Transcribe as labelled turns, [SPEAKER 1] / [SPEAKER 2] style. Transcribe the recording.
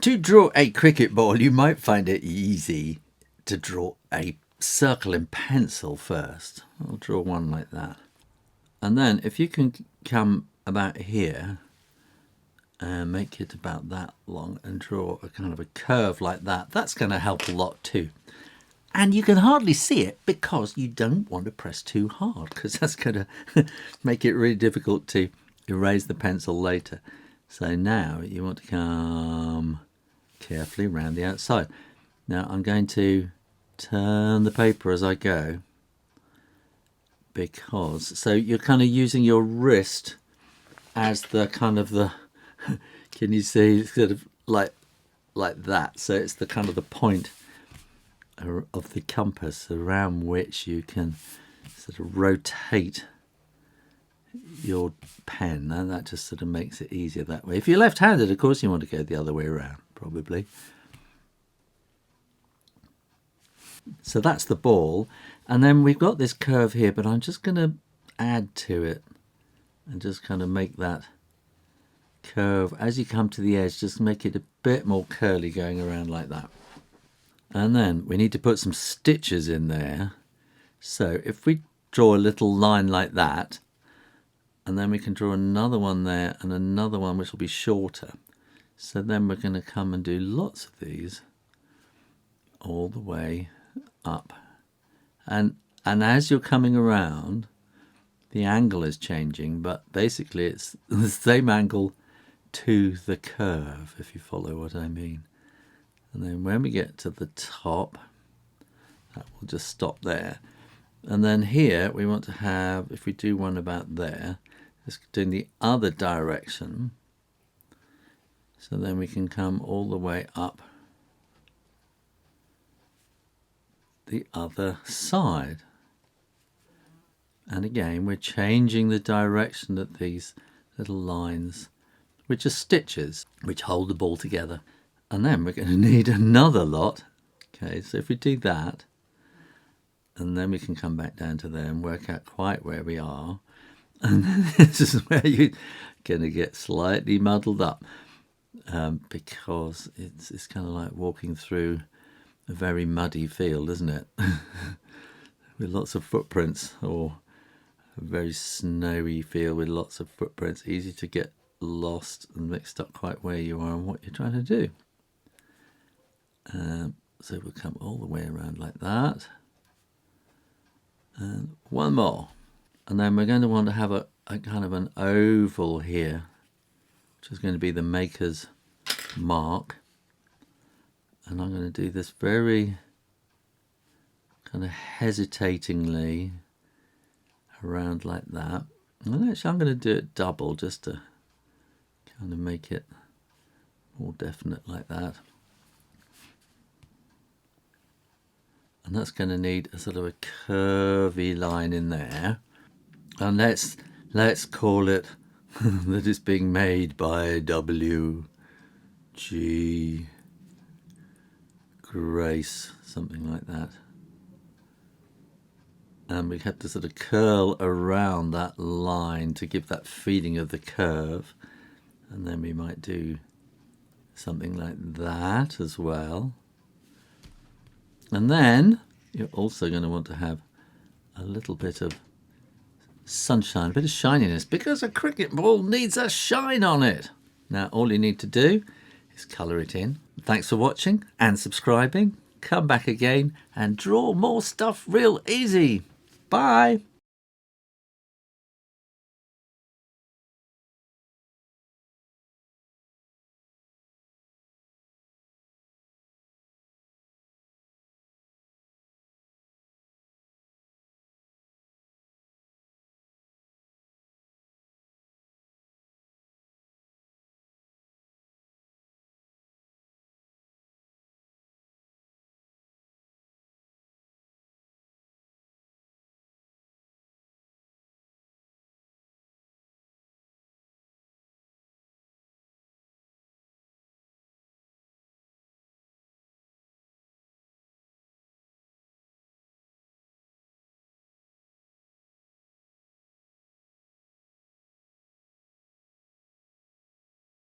[SPEAKER 1] To draw a cricket ball, you might find it easy to draw a circle in pencil first. I'll draw one like that. And then if you can come about here and make it about that long and draw a kind of a curve like that, that's going to help a lot too. And you can hardly see it because you don't want to press too hard, because that's going to make it really difficult to erase the pencil later. So now you want to come carefully around the outside. Now I'm going to turn the paper as I go, because so you're kind of using your wrist as the kind of the can you see, sort of like that, so it's the kind of the point of the compass around which you can sort of rotate your pen, and that just sort of makes it easier that way. If you're left-handed, of course you want to go the other way around, probably. So that's the ball, and then we've got this curve here, but I'm just going to add to it and just kind of make that curve as you come to the edge, just make it a bit more curly going around like that. And then we need to put some stitches in there. So if we draw a little line like that, and then we can draw another one there and another one which will be shorter. So then we're going to come and do lots of these all the way up. And as you're coming around, the angle is changing, but basically it's the same angle to the curve, if you follow what I mean. And then when we get to the top, that will just stop there. And then here we want to have, if we do one about there, let's do in the other direction. So then we can come all the way up the other side. And again, we're changing the direction that these little lines, which are stitches, which hold the ball together. And then we're going to need another lot. Okay, so if we do that, and then we can come back down to there and work out quite where we are. And then this is where you're going to get slightly muddled up, because it's kind of like walking through a very muddy field, isn't it? With lots of footprints, or a very snowy field with lots of footprints. Easy to get lost and mixed up quite where you are and what you're trying to do. So we'll come all the way around like that. And one more. And then we're going to want to have a kind of an oval here, which is going to be the maker's mark. And I'm going to do this very kind of hesitatingly around like that. And actually I'm going to do it double just to kind of make it more definite like that. And that's going to need a sort of a curvy line in there. And let's call it that it's being made by W.G. Grace, something like that. And we have to sort of curl around that line to give that feeling of the curve. And then we might do something like that as well. And then you're also going to want to have a little bit of sunshine, a bit of shininess, because a cricket ball needs a shine on it. Now all you need to do is colour it in. Thanks for watching and subscribing. Come back again and draw more stuff real easy. Bye.